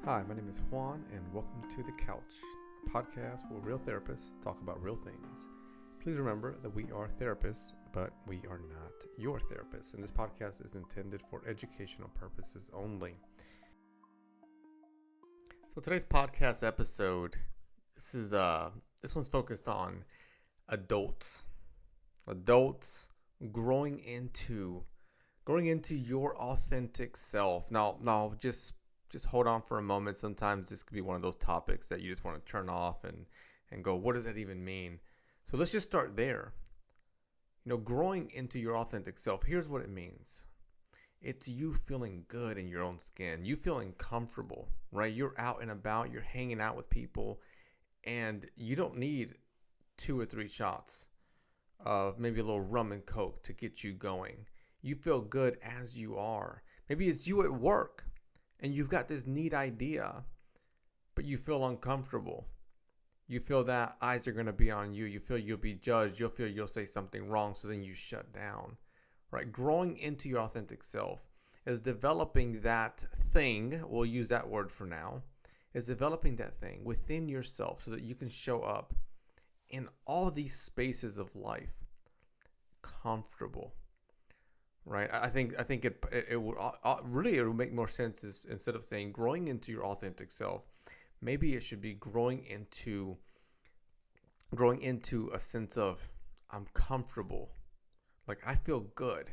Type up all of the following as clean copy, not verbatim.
Hi, my name is Juan, and welcome to The Couch, a podcast where real therapists talk about real things. Please remember that we are therapists, but we are not your therapists, and this podcast is intended for educational purposes only. So today's podcast episode, this one's focused on adults, growing into your authentic self. Now, just hold on for a moment. Sometimes this could be one of those topics that you just want to turn off and go, what does that even mean? So let's just start there. Growing into your authentic self, here's what it means. It's you feeling good in your own skin, you feeling comfortable, right? You're out and about, you're hanging out with people, and you don't need 2 or 3 shots of maybe a little rum and coke to get you going. You feel good as you are. Maybe it's you at work and you've got this neat idea, but you feel uncomfortable. You feel that eyes are going to be on you. You feel you'll be judged. You'll feel you'll say something wrong, so then you shut down. Right? Growing into your authentic self is developing that thing, we'll use that word for now, is developing that thing within yourself so that you can show up in all these spaces of life comfortable. Right? I think it would really, it would make more sense is, instead of saying growing into your authentic self, maybe it should be growing into a sense of I'm comfortable. Like I feel good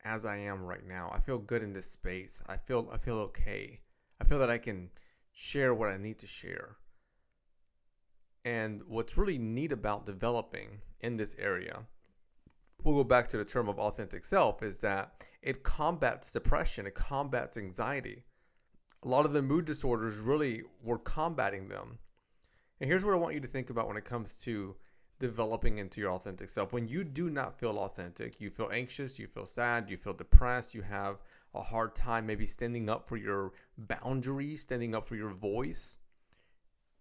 as I am right now. I feel good in this space. I feel okay. I feel that I can share what I need to share. And what's really neat about developing in this area, we'll go back to the term of authentic self, is that it combats depression, it combats anxiety. A lot of the mood disorders really were combating them. And here's what I want you to think about when it comes to developing into your authentic self. When you do not feel authentic, you feel anxious, you feel sad, you feel depressed, you have a hard time maybe standing up for your boundaries, standing up for your voice.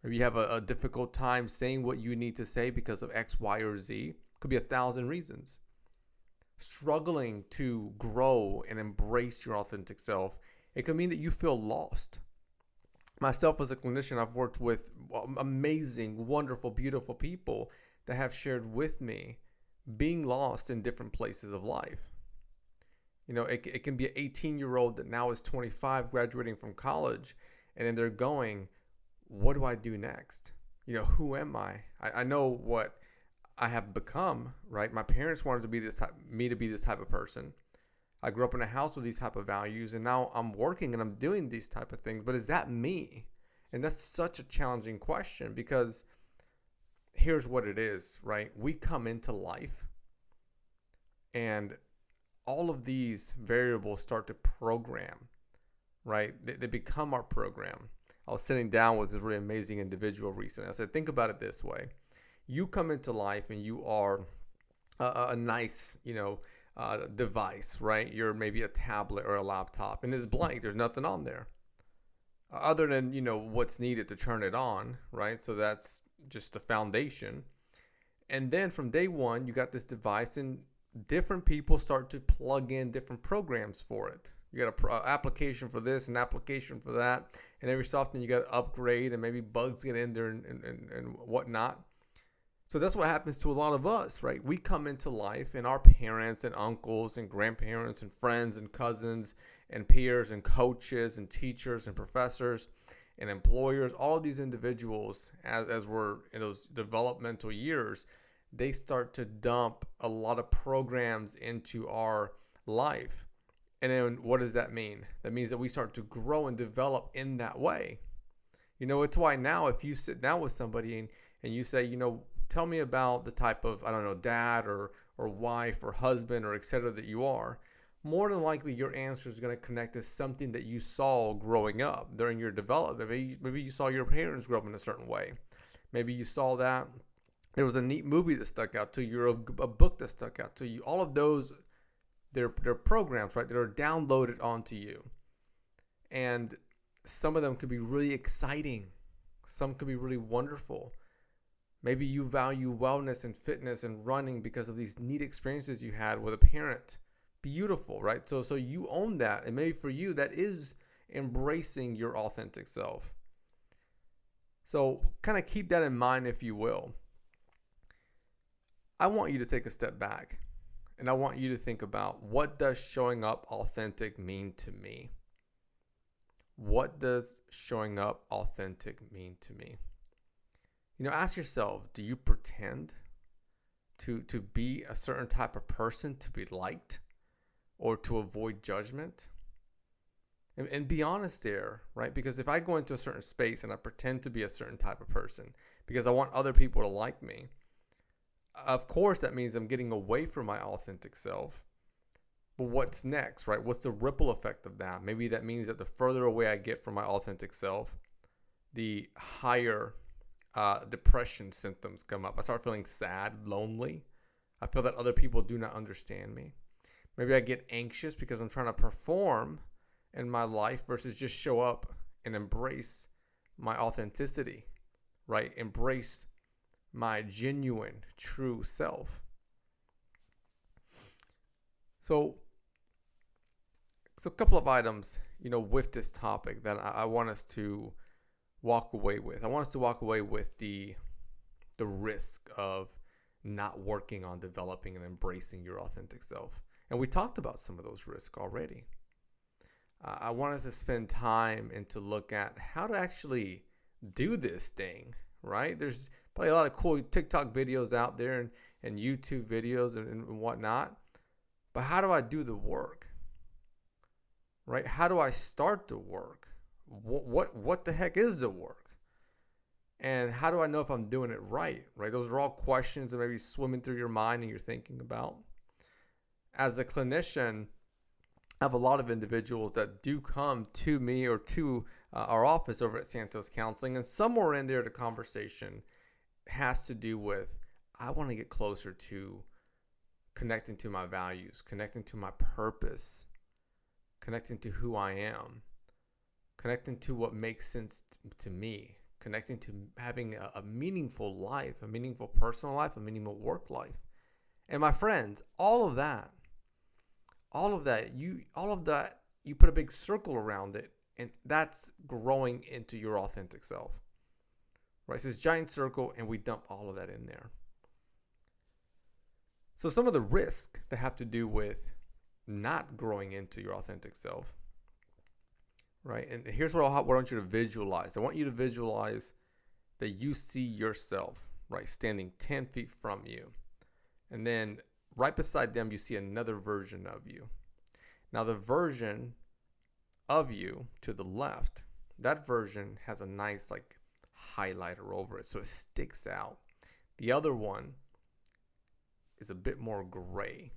Maybe you have a difficult time saying what you need to say because of X, Y, or Z. Could be 1,000 reasons. Struggling to grow and embrace your authentic self, it could mean that you feel lost. Myself as a clinician, I've worked with amazing, wonderful, beautiful people that have shared with me being lost in different places of life. It can be an 18-year-old that now is 25, graduating from college, and then they're going, what do I do next? Who am I? I know what I have become, right? My parents wanted me to be this type of person. I grew up in a house with these type of values, and now I'm working and I'm doing these type of things. But is that me? And that's such a challenging question, because here's what it is, right? We come into life and all of these variables start to program, right? They become our program. I was sitting down with this really amazing individual recently. I said, think about it this way. You come into life and you are a nice, device, right? You're maybe a tablet or a laptop, and it's blank. There's nothing on there other than, what's needed to turn it on, right? So that's just the foundation. And then from day one, you got this device, and different people start to plug in different programs for it. You got an application for this, an application for that, and every so often you got to upgrade, and maybe bugs get in there and whatnot. So that's what happens to a lot of us, right? We come into life, and our parents and uncles and grandparents and friends and cousins and peers and coaches and teachers and professors and employers, all these individuals, as we're in those developmental years, they start to dump a lot of programs into our life. And then what does that mean? That means that we start to grow and develop in that way. It's why now if you sit down with somebody and you say, tell me about the type of, dad or wife or husband or et cetera that you are, more than likely your answer is going to connect to something that you saw growing up during your development. Maybe you saw your parents grow up in a certain way. Maybe you saw that there was a neat movie that stuck out to you, or a book that stuck out to you. All of those, they're programs, right, that are downloaded onto you. And some of them could be really exciting. Some could be really wonderful. Maybe you value wellness and fitness and running because of these neat experiences you had with a parent. Beautiful, right? So you own that. And maybe for you, that is embracing your authentic self. So kind of keep that in mind, if you will. I want you to take a step back and I want you to think about, what does showing up authentic mean to me? What does showing up authentic mean to me? Ask yourself, do you pretend to be a certain type of person to be liked or to avoid judgment? And be honest there, right? Because if I go into a certain space and I pretend to be a certain type of person because I want other people to like me, of course that means I'm getting away from my authentic self. But what's next, right? What's the ripple effect of that? Maybe that means that the further away I get from my authentic self, the higher depression symptoms come up. I start feeling sad, lonely. I feel that other people do not understand me. Maybe I get anxious because I'm trying to perform in my life versus just show up and embrace my authenticity, right? Embrace my genuine, true self. So a couple of items, with this topic that I want us to walk away with. I want us to walk away with the risk of not working on developing and embracing your authentic self. And we talked about some of those risks already. I want us to spend time and to look at how to actually do this thing, right? There's probably a lot of cool TikTok videos out there and YouTube videos and whatnot. But how do I do the work? Right? How do I start the work? What the heck is the work? And how do I know if I'm doing it right? Right? Those are all questions that maybe swimming through your mind and you're thinking about. As a clinician, I have a lot of individuals that do come to me or to our office over at Santos Counseling, and somewhere in there the conversation has to do with, I want to get closer to connecting to my values, connecting to my purpose, connecting to who I am, connecting to what makes sense to me, connecting to having a meaningful life, a meaningful personal life, a meaningful work life. And my friends, all of that, you put a big circle around it, and that's growing into your authentic self. Right? It's this giant circle, and we dump all of that in there. So some of the risks that have to do with not growing into your authentic self, right? And here's what I want you to visualize. I want you to visualize that you see yourself, right, standing 10 feet from you. And then right beside them, you see another version of you. Now, the version of you to the left, that version has a nice highlighter over it, so it sticks out. The other one is a bit more gray,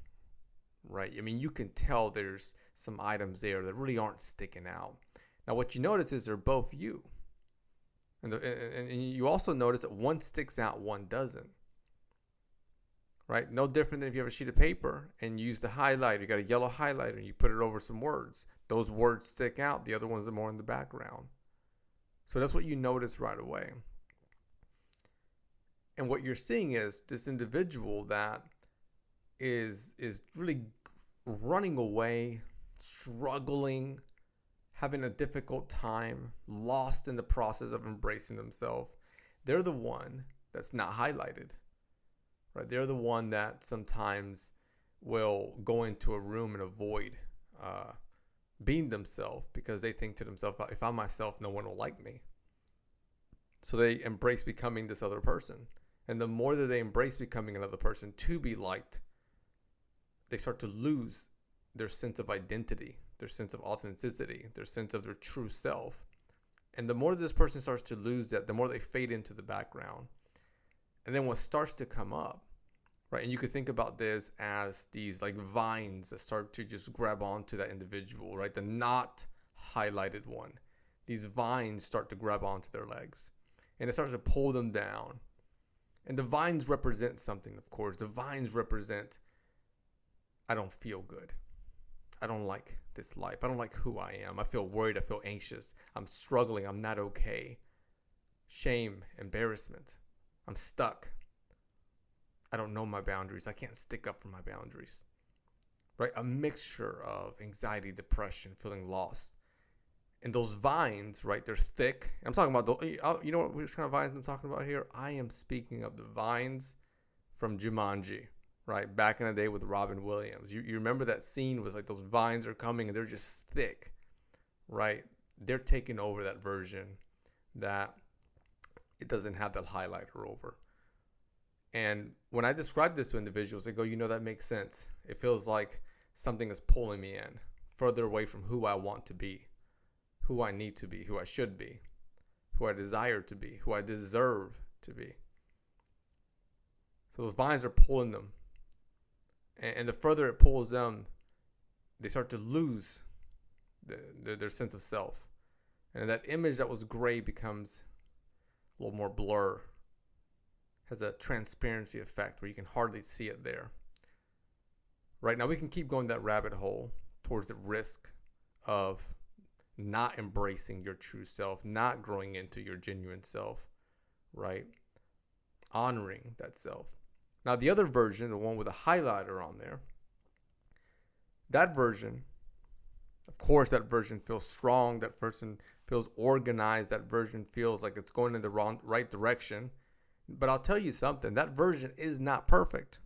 right? I mean, you can tell there's some items there that really aren't sticking out. Now, what you notice is they're both you. And you also notice that one sticks out, one doesn't. Right? No different than if you have a sheet of paper and you use the highlighter. You got a yellow highlighter and you put it over some words. Those words stick out. The other ones are more in the background. So that's what you notice right away. And what you're seeing is this individual that is really running away, struggling, having a difficult time, lost in the process of embracing themselves. They're the one that's not highlighted. Right? They're the one that sometimes will go into a room and avoid being themselves because they think to themselves, if I'm myself, no one will like me. So they embrace becoming this other person. And the more that they embrace becoming another person to be liked, they start to lose their sense of identity, their sense of authenticity, their sense of their true self. And the more this person starts to lose that, the more they fade into the background. And then what starts to come up, right? And you could think about this as these vines that start to just grab onto that individual, right? The not highlighted one. These vines start to grab onto their legs and it starts to pull them down. And the vines represent something, of course. The vines represent, I don't feel good. I don't like this life. I don't like who I am. I feel worried. I feel anxious. I'm struggling. I'm not okay. Shame, embarrassment. I'm stuck. I don't know my boundaries. I can't stick up for my boundaries. Right? A mixture of anxiety, depression, feeling lost. And those vines, right, they're thick. I'm talking about, you know which kind of vines I'm talking about here? I am speaking of the vines from Jumanji, right? Back in the day with Robin Williams. You remember that scene was like those vines are coming and they're just thick, right? They're taking over that version that it doesn't have that highlighter over. And when I describe this to individuals, they go, that makes sense. It feels like something is pulling me in further away from who I want to be, who I need to be, who I should be, who I desire to be, who I deserve to be. So those vines are pulling them. And the further it pulls them, they start to lose their sense of self. And that image that was gray becomes a little more blur. Has a transparency effect where you can hardly see it there. Right now we can keep going that rabbit hole towards the risk of not embracing your true self, not growing into your genuine self, right? Honoring that self. Now the other version, the one with a highlighter on there, that version, of course, that version feels strong, that version feels organized, that version feels like it's going in the right direction. But I'll tell you something, that version is not perfect.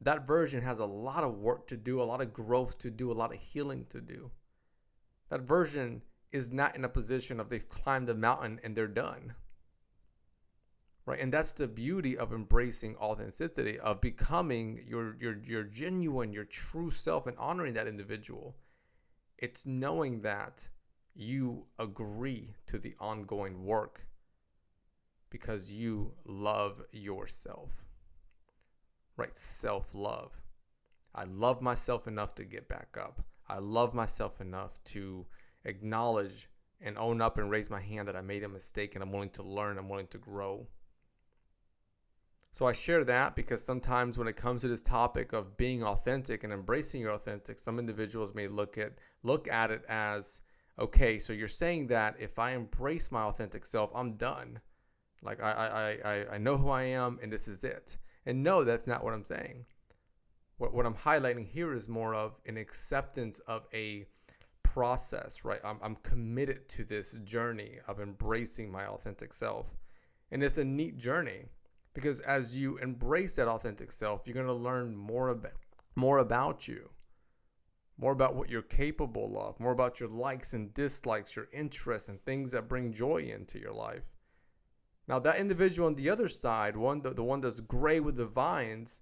That version has a lot of work to do, a lot of growth to do, a lot of healing to do. That version is not in a position of they've climbed a mountain and they're done. Right? And that's the beauty of embracing authenticity, of becoming your genuine, your true self and honoring that individual. It's knowing that you agree to the ongoing work because you love yourself, right? Self-love. I love myself enough to get back up. I love myself enough to acknowledge and own up and raise my hand that I made a mistake and I'm willing to learn, I'm willing to grow. So I share that because sometimes when it comes to this topic of being authentic and embracing your authentic, some individuals may look at it as, okay, so you're saying that if I embrace my authentic self, I'm done. Like I know who I am and this is it. And no, that's not what I'm saying. What I'm highlighting here is more of an acceptance of a process, right? I'm committed to this journey of embracing my authentic self. And it's a neat journey because as you embrace that authentic self, you're going to learn more about you, more about what you're capable of, more about your likes and dislikes, your interests and things that bring joy into your life. Now, that individual on the other side, the one that's gray with the vines,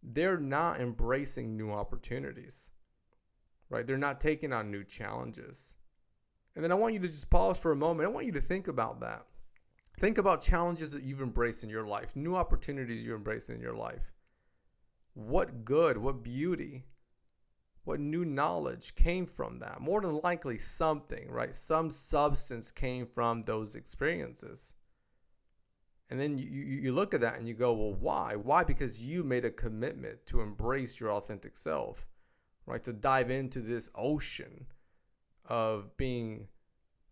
they're not embracing new opportunities, right? They're not taking on new challenges. And then I want you to just pause for a moment. I want you to think about that. Think about challenges that you've embraced in your life, new opportunities you embrace in your life. What good, what beauty, what new knowledge came from that? More than likely something, right? Some substance came from those experiences. And then you look at that and you go, well, why? Why? Because you made a commitment to embrace your authentic self, right? To dive into this ocean of being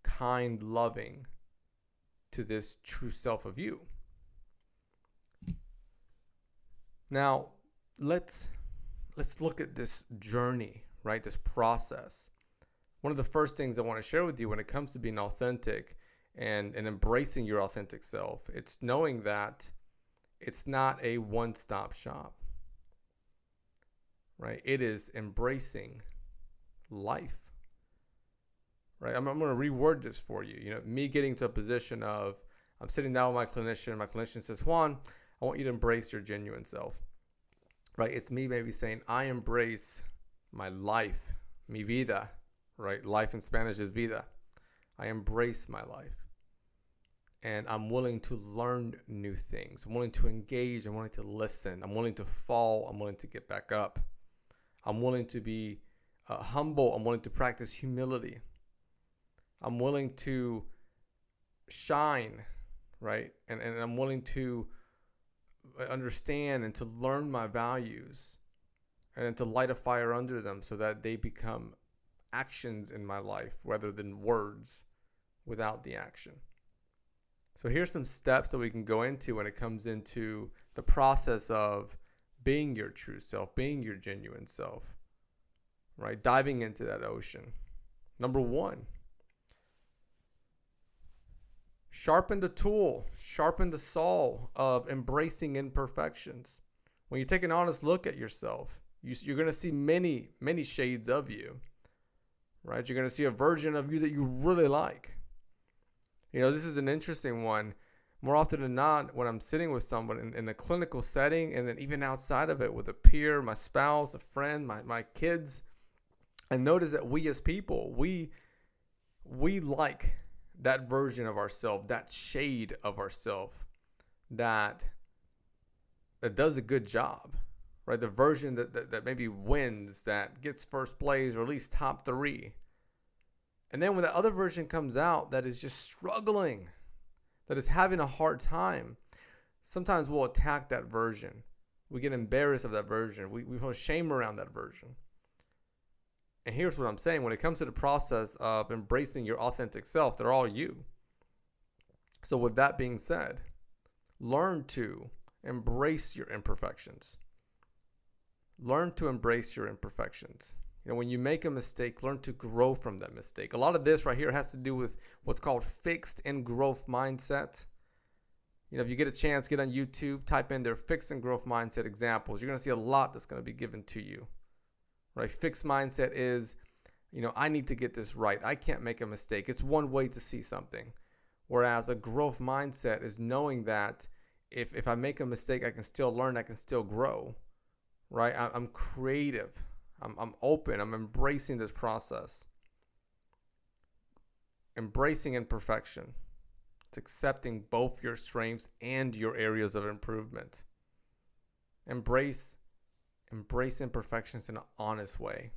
kind, loving to this true self of you. Now, let's look at this journey, right? This process. One of the first things I want to share with you when it comes to being authentic and embracing your authentic self, it's knowing that it's not a one-stop shop, right? It is embracing life, right? I'm going to reword this for you. Me getting to a position of, I'm sitting down with my clinician says, Juan, I want you to embrace your genuine self, right? It's me maybe saying, I embrace my life, mi vida, right? Life in Spanish is vida. I embrace my life. And I'm willing to learn new things. I'm willing to engage. I'm willing to listen. I'm willing to fall. I'm willing to get back up. I'm willing to be humble. I'm willing to practice humility. I'm willing to shine, right? And I'm willing to understand and to learn my values and to light a fire under them so that they become actions in my life rather than words without the action. So here's some steps that we can go into when it comes into the process of being your true self, being your genuine self, right? Diving into that ocean. Number one, sharpen the tool, sharpen the saw of embracing imperfections. When you take an honest look at yourself, you're going to see many, many shades of you, right? You're going to see a version of you that you really like. This is an interesting one. More often than not, when I'm sitting with someone in a clinical setting, and then even outside of it with a peer, my spouse, a friend, my kids, I notice that we as people, we like that version of ourselves, that shade of ourselves that does a good job, right? The version that maybe wins, that gets first place or at least top 3. And then when the other version comes out that is just struggling, that is having a hard time, sometimes we'll attack that version. We get embarrassed of that version. We feel shame around that version. And here's what I'm saying. When it comes to the process of embracing your authentic self, they're all you. So with that being said, learn to embrace your imperfections. Learn to embrace your imperfections. When you make a mistake, learn to grow from that mistake. A lot of this right here has to do with what's called fixed and growth mindset. If you get a chance, get on YouTube, type in their fixed and growth mindset examples. You're going to see a lot that's going to be given to you. Right? Fixed mindset is, I need to get this right. I can't make a mistake. It's one way to see something. Whereas a growth mindset is knowing that if I make a mistake, I can still learn, I can still grow. Right? I'm creative. I'm open. I'm embracing this process. Embracing imperfection. It's accepting both your strengths and your areas of improvement. Embrace imperfections in an honest way.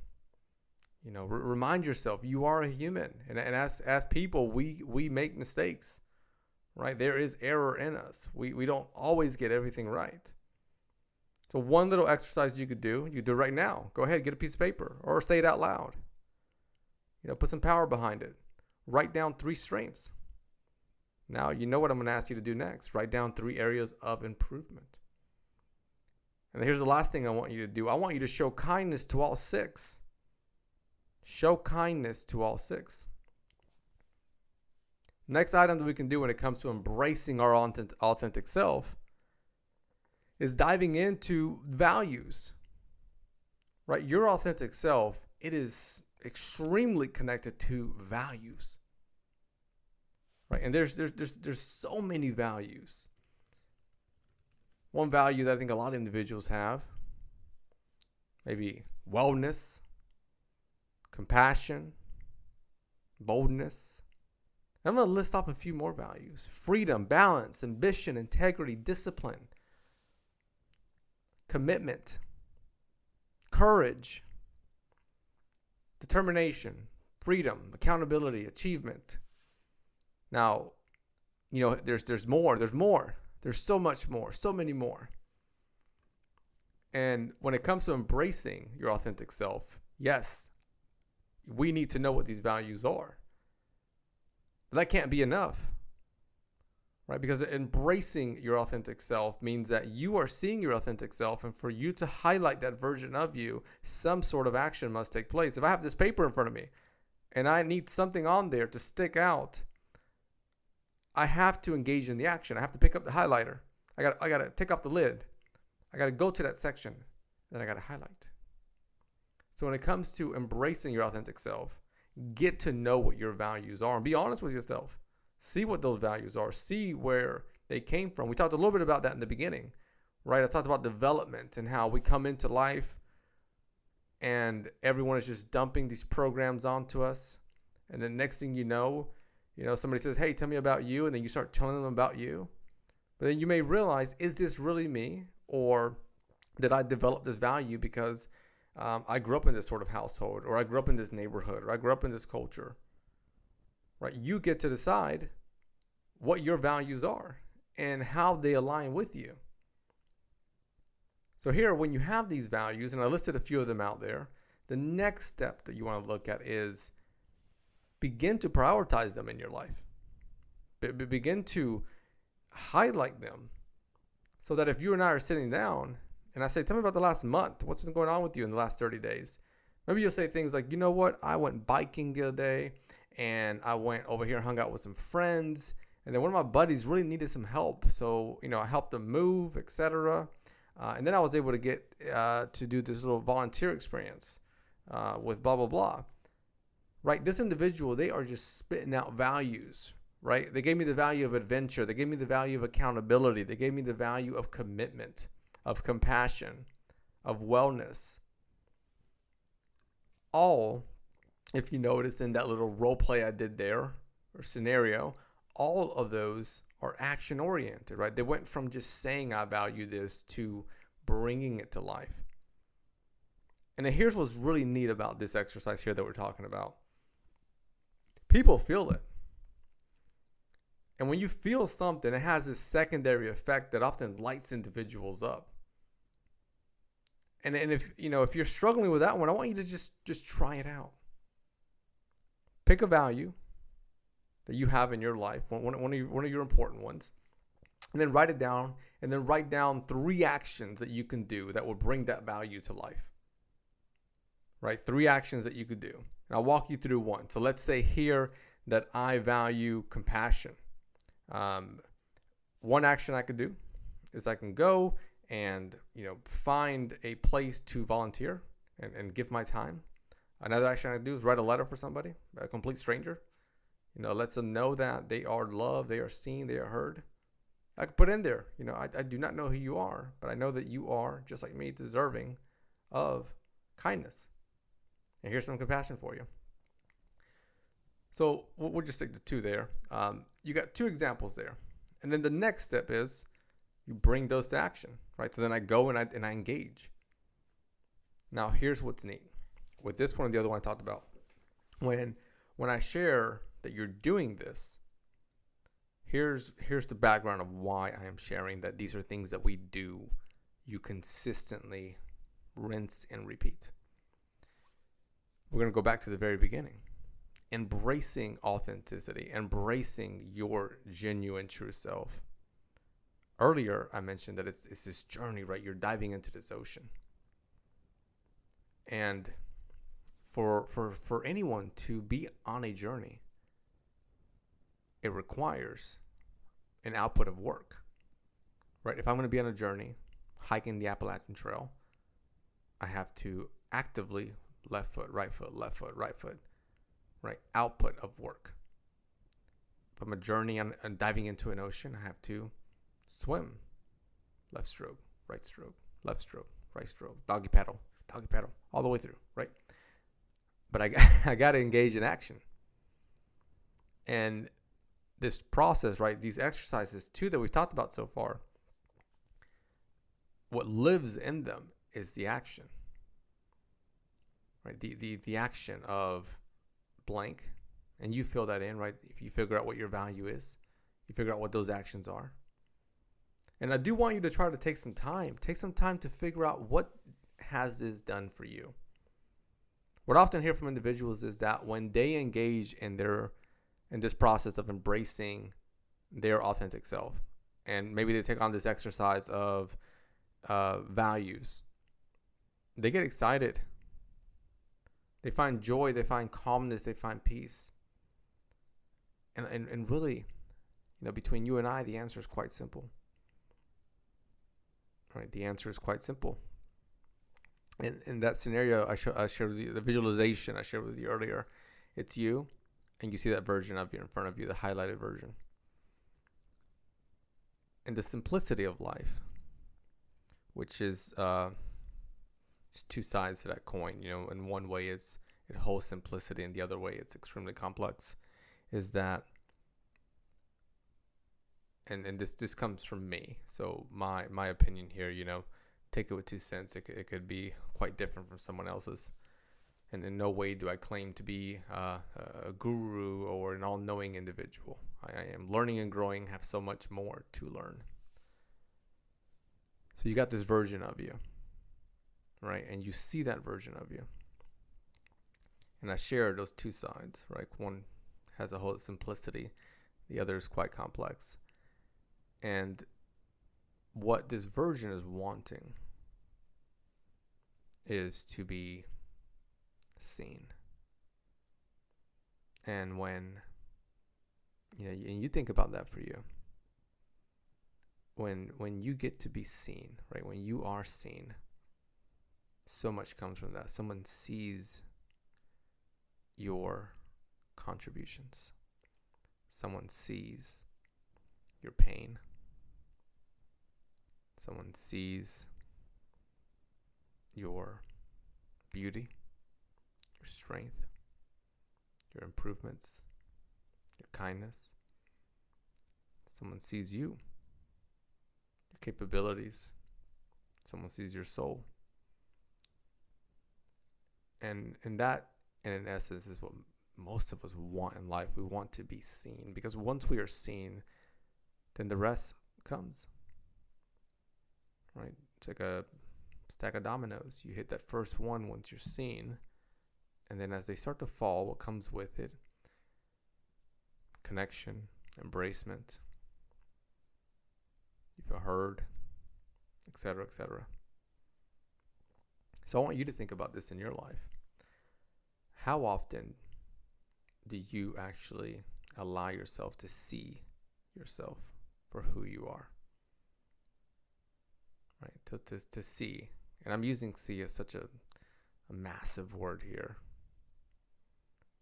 Remind yourself you are a human, and as people, we make mistakes, right? There is error in us. We don't always get everything right. So one little exercise you could do, you do right now. Go ahead, get a piece of paper or say it out loud. Put some power behind it. Write down 3 strengths. Now, you know what I'm going to ask you to do next. Write down 3 areas of improvement. And here's the last thing I want you to do. I want you to show kindness to all 6. Show kindness to all 6. Next item that we can do when it comes to embracing our authentic self is diving into values. Right? Your authentic self, it is extremely connected to values. Right? And there's so many values. One value that I think a lot of individuals have, maybe wellness, compassion, boldness. I'm going to list off a few more values. Freedom, balance, ambition, integrity, discipline, commitment, courage, determination, freedom, accountability, achievement. Now, there's more. There's so much more, so many more. And when it comes to embracing your authentic self, yes, we need to know what these values are. But that can't be enough, right? Because embracing your authentic self means that you are seeing your authentic self, and for you to highlight that version of you, some sort of action must take place. If I have this paper in front of me and I need something on there to stick out, I have to engage in the action. I have to pick up the highlighter. I got to take off the lid. I got to go to that section. Then I got to highlight. So when it comes to embracing your authentic self, get to know what your values are and be honest with yourself. See what those values are. See where they came from. We talked a little bit about that in the beginning, right? I talked about development and how we come into life and everyone is just dumping these programs onto us. And then next thing you know, somebody says, hey, tell me about you. And then you start telling them about you. But then you may realize, is this really me? Or did I develop this value because I grew up in this sort of household, or I grew up in this neighborhood, or I grew up in this culture, right? You get to decide what your values are and how they align with you. So here, when you have these values, and I listed a few of them out there, the next step that you want to look at is begin to prioritize them in your life. Begin to highlight them so that if you and I are sitting down and I say, tell me about the last month, what's been going on with you in the last 30 days? Maybe you'll say things like, you know what, I went biking the other day and I went over here and hung out with some friends. And then one of my buddies really needed some help. So, I helped him move, etc. And then I was able to get to do this little volunteer experience with blah, blah, blah. Right? This individual, they are just spitting out values. Right? They gave me the value of adventure. They gave me the value of accountability. They gave me the value of commitment, of compassion, of wellness. All, if you notice in that little role play I did there, or scenario, all of those are action oriented, right? They went from just saying I value this to bringing it to life. And then here's what's really neat about this exercise here that we're talking about. People feel it. And when you feel something, it has this secondary effect that often lights individuals up. And if you're struggling with that one, I want you to just try it out. Pick a value that you have in your life, one of your important ones, and then write it down. And then write down 3 actions that you can do that will bring that value to life. Right? 3 actions that you could do. And I'll walk you through one. So let's say here that I value compassion. One action I could do is I can go and find a place to volunteer and give my time. Another action I do is write a letter for somebody, a complete stranger. Lets them know that they are loved, they are seen, they are heard. I could put in there, I do not know who you are, but I know that you are, just like me, deserving of kindness. And here's some compassion for you. So we'll just stick to 2 there. You got 2 examples there. And then the next step is you bring those to action, right? So then I go and I engage. Now, here's what's neat. With this one and the other one I talked about. When I share that you're doing this, here's the background of why I am sharing that these are things that we do. You consistently rinse and repeat. We're going to go back to the very beginning. Embracing authenticity, embracing your genuine true self. Earlier, I mentioned that it's this journey, right? You're diving into this ocean. And for anyone to be on a journey, it requires an output of work, right? If I'm going to be on a journey, hiking the Appalachian Trail, I have to actively left foot, right foot, left foot, right foot, right? Output of work. If I'm a journey and diving into an ocean, I have to swim. Left stroke, right stroke, left stroke, right stroke, doggy paddle, all the way through, right? But I got to engage in action. And this process, right, these exercises too that we've talked about so far, what lives in them is the action, right? The action of blank, and you fill that in, right? If you figure out what your value is, you figure out what those actions are. And I do want you to try to take some time to figure out what has this done for you. What I often hear from individuals is that when they engage in this process of embracing their authentic self, and maybe they take on this exercise of values, they get excited. They find joy, they find calmness, they find peace. And really, between you and I, the answer is quite simple. Right? The answer is quite simple. In that scenario, I shared with you, the visualization I shared with you earlier, it's you, and you see that version of you in front of you, the highlighted version. And the simplicity of life, which is there's 2 sides to that coin. In one way it holds simplicity, and the other way it's extremely complex. Is that, and this comes from me, so my opinion here, take it with 2 cents. It could be quite different from someone else's, and in no way do I claim to be a guru or an all-knowing individual. I am learning and growing, have so much more to learn. So you got this version of you, right? And you see that version of you. And I share those 2 sides, right? One has a whole simplicity, the other is quite complex. And what this version is wanting is to be seen. And when, and you think about that for you. When you get to be seen, right? When you are seen, so much comes from that. Someone sees your contributions. Someone sees your pain. Someone sees your beauty, your strength, your improvements, your kindness. Someone sees you, your capabilities. Someone sees your soul. And that, and in essence, is what most of us want in life. We want to be seen, because once we are seen, then the rest comes. Right? It's like a stack of dominoes. You hit that first one once you're seen, and then as they start to fall, what comes with it? Connection, embracement. You feel heard, etc., etc. So I want you to think about this in your life. How often do you actually allow yourself to see yourself for who you are? Right? To see. And I'm using see as such a massive word here.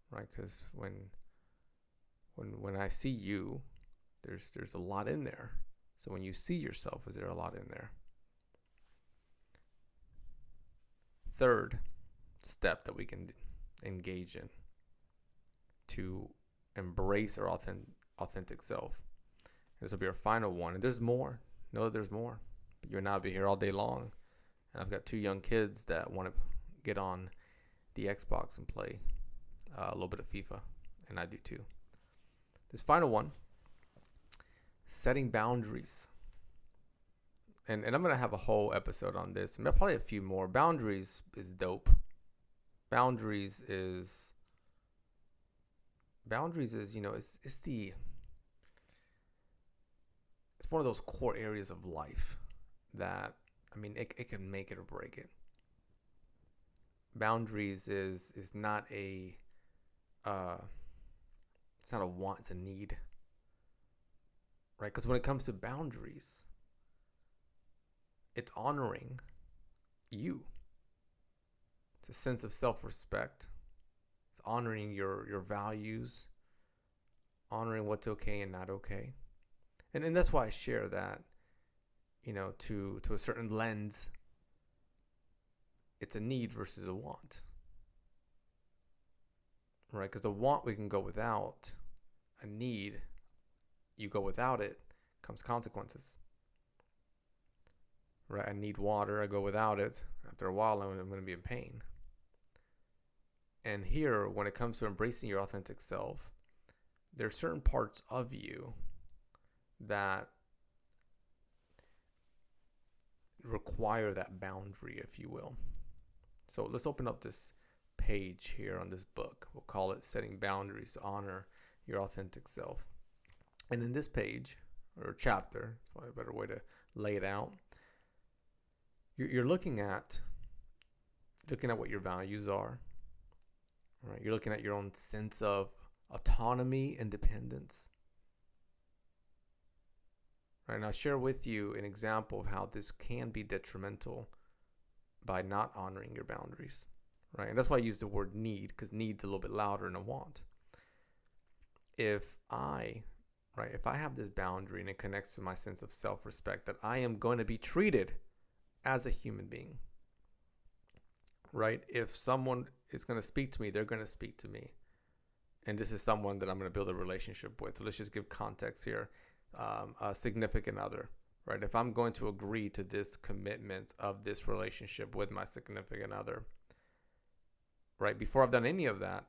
Right? Because when I see you, there's a lot in there. So when you see yourself, is there a lot in there? Third step that we can engage in to embrace our authentic self. This will be our final one. And there's more. Know that there's more. But you and I will be here all day long. And I've got 2 young kids that want to get on the Xbox and play a little bit of FIFA. And I do too. This final one, setting boundaries. And I'm going to have a whole episode on this. And probably a few more. Boundaries is dope. Boundaries is, it's one of those core areas of life that, it can make it or break it. Boundaries is not it's not a want, it's a need. Right? Because when it comes to boundaries, it's honoring you. It's a sense of self-respect. It's honoring your values, honoring what's okay and not okay. And that's why I share that, to a certain lens, it's a need versus a want. Right? Because the want we can go without. A need, you go without it, comes consequences. Right? I need water, I go without it. After a while, I'm going to be in pain. And here, when it comes to embracing your authentic self, there are certain parts of you that require that boundary, if you will. So let's open up this page here on this book. We'll call it Setting Boundaries to Honor Your Authentic Self. And in this page, or chapter, it's probably a better way to lay it out, you're looking at what your values are. Right? You're looking at your own sense of autonomy, independence. Right? And I'll share with you an example of how this can be detrimental by not honoring your boundaries. Right? And that's why I use the word need, because need's a little bit louder than a want. If I have this boundary and it connects to my sense of self-respect, that I am going to be treated as a human being. Right? If someone is going to speak to me, they're going to speak to me. And this is someone that I'm going to build a relationship with. So let's just give context here. A significant other. Right? If I'm going to agree to this commitment of this relationship with my significant other, right? Before I've done any of that,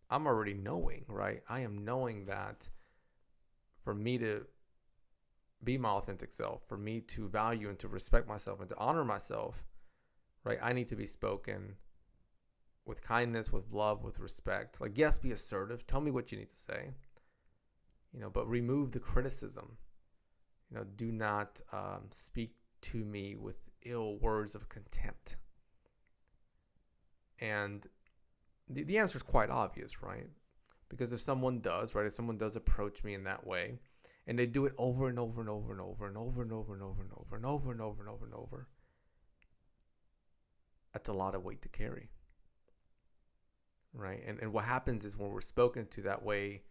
I'm already knowing, right? I am knowing that for me to be my authentic self, for me to value and to respect myself and to honor myself, right? I need to be spoken with kindness, with love, with respect. Like, yes, be assertive. Tell me what you need to say, but remove the criticism. Do not speak to me with ill words of contempt. And the answer is quite obvious, right? Because if someone does, right, if someone does approach me in that way, and they do it over and over and over and over and over and over and over and over and over and over and over and over, that's a lot of weight to carry, right? And what happens is when we're spoken to that way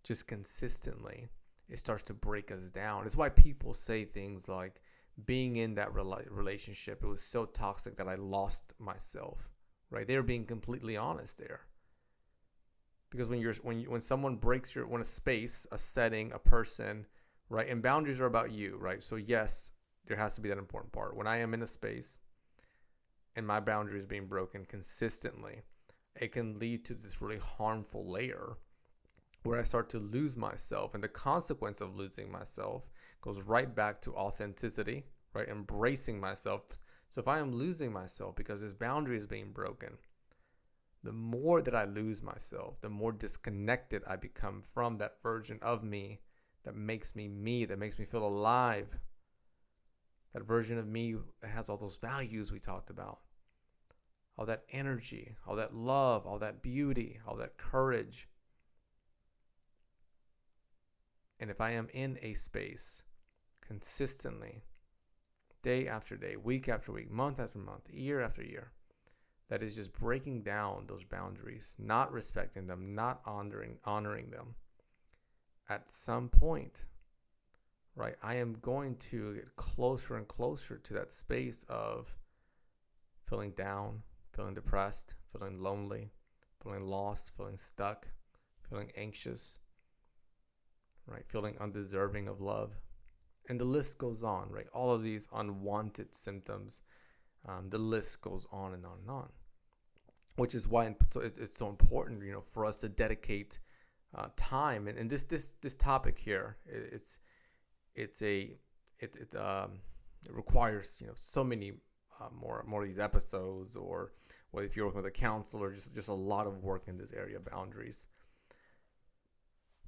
just consistently, it starts to break us down. It's why people say things like, being in that relationship, it was so toxic that I lost myself, right? They're being completely honest there. Because when someone breaks when a space, a setting, a person, right, and boundaries are about you, right? So yes, there has to be that important part. When I am in a space and my boundary is being broken consistently, it can lead to this really harmful layer where I start to lose myself. And the consequence of losing myself goes right back to authenticity, right? Embracing myself. So if I am losing myself because this boundary is being broken, the more that I lose myself, the more disconnected I become from that version of me that makes me, that makes me feel alive. That version of me that has all those values we talked about. All that energy, all that love, all that beauty, all that courage. And if I am in a space consistently, day after day, week after week, month after month, year after year, that is just breaking down those boundaries, not respecting them, not honoring them, at some point, right, I am going to get closer and closer to that space of feeling down, feeling depressed, feeling lonely, feeling lost, feeling stuck, feeling anxious, right? Feeling undeserving of love. And the list goes on, right? All of these unwanted symptoms, the list goes on and on and on. Which is why it's so important, for us to dedicate time. And this topic here, it requires so many more of these episodes, or whether if you're working with a counselor, just a lot of work in this area of boundaries.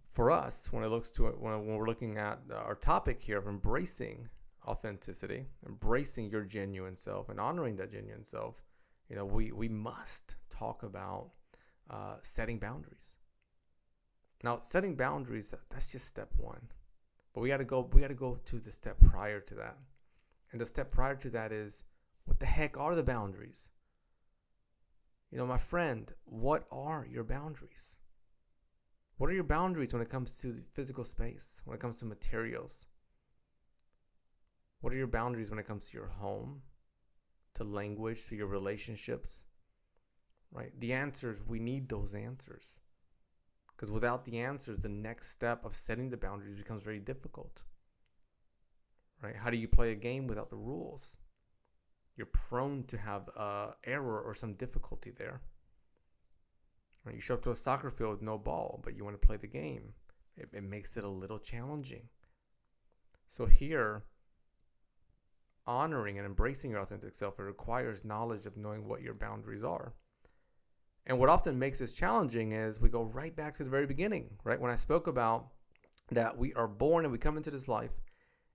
For us, when we're looking at our topic here of embracing authenticity, embracing your genuine self, and honoring that genuine self, we must talk about setting boundaries. Now, setting boundaries, that's just step one, but we got to go to the step prior to that, and the step prior to that is, what the heck are the boundaries? My friend, what are your boundaries? What are your boundaries when it comes to physical space, when it comes to materials? What are your boundaries when it comes to your home, to language, to your relationships, right? The answers, we need those answers. Because without the answers, the next step of setting the boundaries becomes very difficult, right? How do you play a game without the rules? You're prone to have error or some difficulty there. Right? You show up to a soccer field with no ball, but you want to play the game. It makes it a little challenging. So here, honoring and embracing your authentic self, it requires knowledge of knowing what your boundaries are. And what often makes this challenging is we go right back to the very beginning, right? When I spoke about that we are born and we come into this life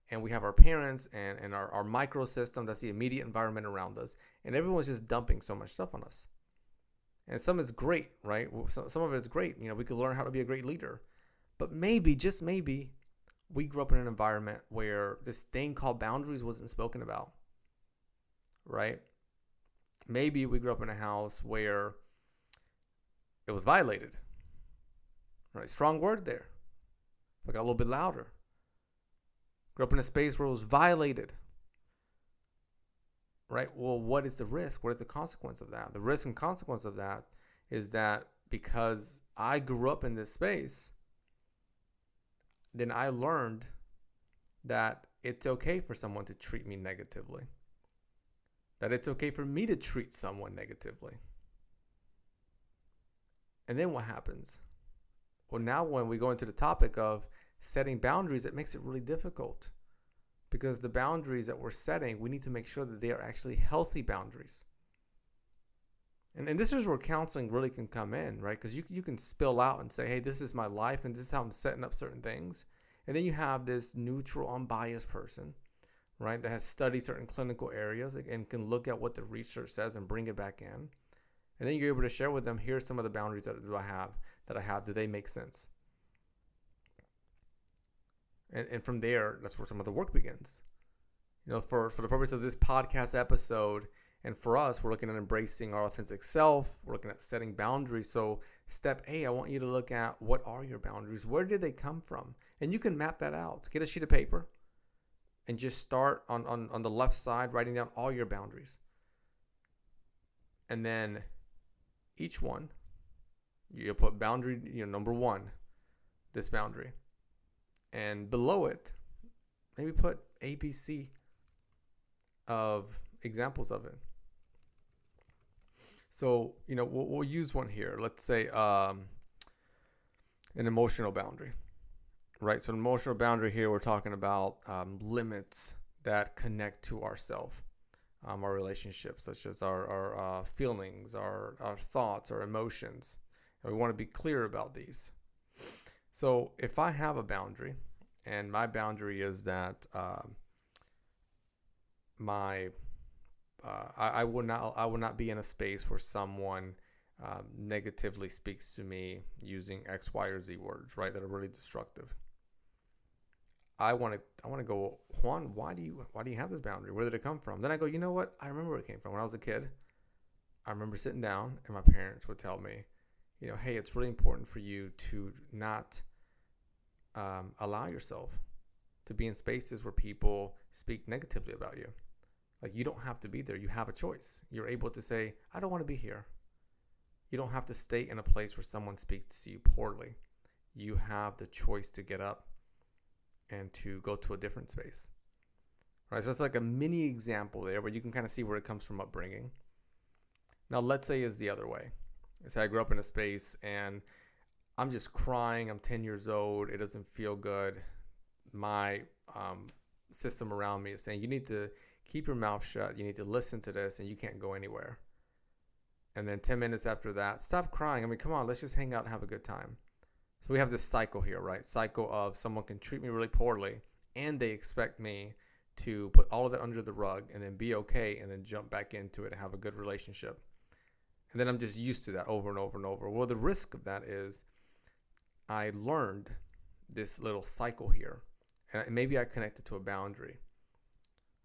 and we have our parents and our microsystem, that's the immediate environment around us, and everyone's just dumping so much stuff on us. And some is great, right? Some of it's great. We could learn how to be a great leader. But maybe, just maybe, we grew up in an environment where this thing called boundaries wasn't spoken about, right? Maybe we grew up in a house where it was violated, right? Strong word there. I got a little bit louder. Grew up in a space where it was violated, right? Well, what is the risk? What is the consequence of that? The risk and consequence of that is that because I grew up in this space, then I learned that it's okay for someone to treat me negatively. That it's okay for me to treat someone negatively. And then what happens? Well, now when we go into the topic of setting boundaries, it makes it really difficult. Because the boundaries that we're setting, we need to make sure that they are actually healthy boundaries. And this is where counseling really can come in, right? Because you can spill out and say, hey, this is my life and this is how I'm setting up certain things. And then you have this neutral, unbiased person, right, that has studied certain clinical areas and can look at what the research says and bring it back in. And then you're able to share with them, here's some of the boundaries that I have. Do they make sense? And from there, that's where some of the work begins. For the purpose of this podcast episode, and for us, we're looking at embracing our authentic self. We're looking at setting boundaries. So step A, I want you to look at, what are your boundaries? Where did they come from? And you can map that out. Get a sheet of paper and just start on the left side, writing down all your boundaries. And then each one, you'll put boundary, number 1, this boundary. And below it, maybe put ABC of examples of it. So, we'll use one here. Let's say an emotional boundary, right? So an emotional boundary here, we're talking about limits that connect to ourself, our relationships, such as our feelings, our thoughts, our emotions. And we want to be clear about these. So if I have a boundary, and my boundary is that I will not be in a space where someone negatively speaks to me using X, Y, or Z words, right, that are really destructive. I want to go, Juan, why do you have this boundary? Where did it come from? Then I go, you know what? I remember where it came from. When I was a kid, I remember sitting down and my parents would tell me, hey, it's really important for you to not allow yourself to be in spaces where people speak negatively about you. Like, you don't have to be there. You have a choice. You're able to say, I don't want to be here. You don't have to stay in a place where someone speaks to you poorly. You have the choice to get up and to go to a different space. All right, so it's like a mini example there where you can kind of see where it comes from upbringing. Now, let's say it's the other way. Say I grew up in a space and I'm just crying. I'm 10 years old. It doesn't feel good. My system around me is saying, you need to keep your mouth shut. You need to listen to this, and you can't go anywhere. And then 10 minutes after that, stop crying. I mean, come on, let's just hang out and have a good time. So we have this cycle here, right? Cycle of someone can treat me really poorly, and they expect me to put all of that under the rug and then be okay and then jump back into it and have a good relationship. And then I'm just used to that over and over and over. Well, the risk of that is I learned this little cycle here, and maybe I connected to a boundary,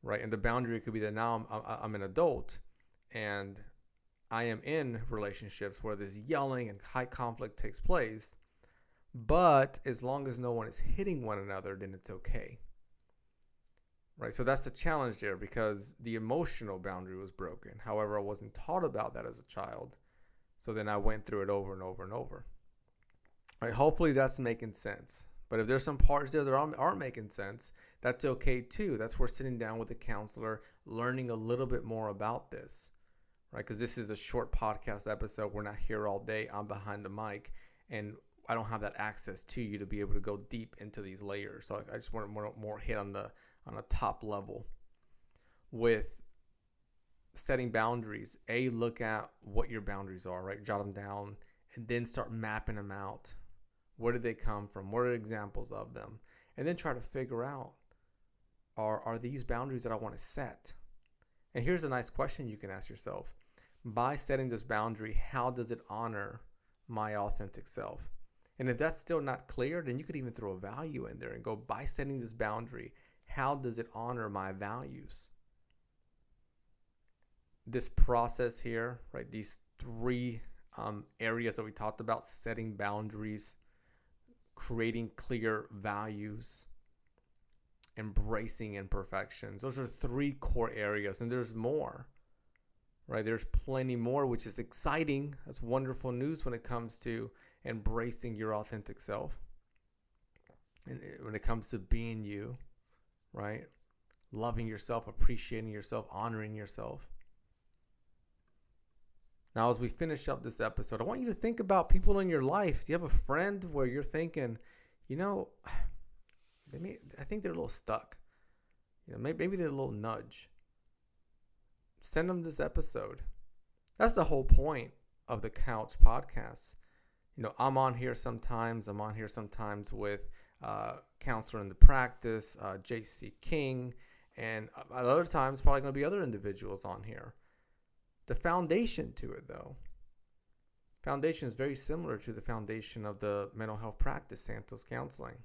right? And the boundary could be that now I'm an adult and I am in relationships where this yelling and high conflict takes place, but as long as no one is hitting one another, then it's okay, right? So that's the challenge there, because the emotional boundary was broken. However, I wasn't taught about that as a child, so then I went through it over and over and over. Right, hopefully that's making sense. But if there's some parts there that aren't making sense, that's okay too. That's where sitting down with a counselor, learning a little bit more about this, right? Because this is a short podcast episode. We're not here all day. I'm behind the mic, and I don't have that access to you to be able to go deep into these layers. So I just want more hit on a top level with setting boundaries. Look at what your boundaries are, right? Jot them down, and then start mapping them out. Where did they come from? What are examples of them? And then try to figure out, are these boundaries that I want to set? And here's a nice question you can ask yourself. By setting this boundary, how does it honor my authentic self? And if that's still not clear, then you could even throw a value in there and go, by setting this boundary, how does it honor my values? This process here, right? These 3 areas that we talked about: setting boundaries, creating clear values, embracing imperfections. Those are 3 core areas, and there's more, right? There's plenty more, which is exciting. That's wonderful news when it comes to embracing your authentic self, and when it comes to being you, right? Loving yourself, appreciating yourself, honoring yourself. Now, as we finish up this episode, I want you to think about people in your life. Do you have a friend where you're thinking, I think they're a little stuck. Maybe they're a little nudge. Send them this episode. That's the whole point of the Couch Podcasts. I'm on here sometimes. I'm on here sometimes with Counselor in the Practice, JC King, and at other times probably going to be other individuals on here. The foundation to it, though, foundation is very similar to the foundation of the mental health practice, Santos Counseling.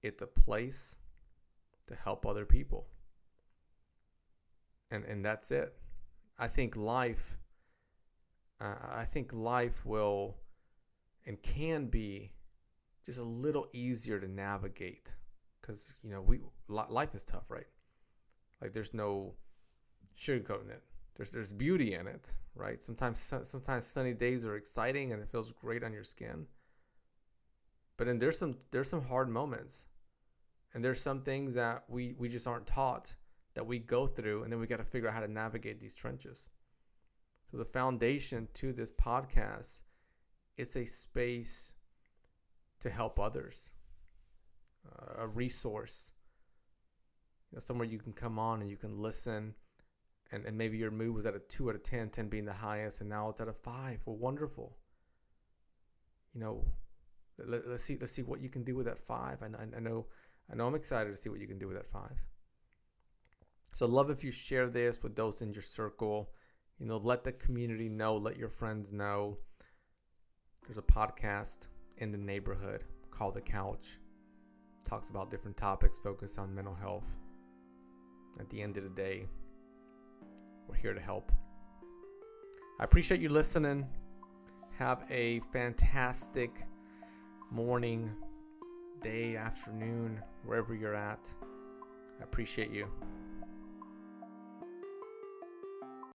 It's a place to help other people. And that's it. I think life will and can be just a little easier to navigate, because life is tough, right? Like, there's no sugarcoating it. There's beauty in it, right? Sometimes sunny days are exciting and it feels great on your skin, but then there's some hard moments, and there's some things that we just aren't taught, that we go through, and then we got to figure out how to navigate these trenches. So the foundation to this podcast, it's a space to help others, a resource, somewhere you can come on and you can listen, and maybe your mood was at a 2 out of 10, 10 being the highest, and now it's at a 5. Well, wonderful. Let's see what you can do with that 5. I know I'm excited to see what you can do with that 5. So I'd love if you share this with those in your circle. Let the community know, let your friends know. There's a podcast in the neighborhood called The Couch. Talks about different topics focused on mental health. At the end of the day, we're here to help. I appreciate you listening. Have a fantastic morning, day, afternoon, wherever you're at. I appreciate you.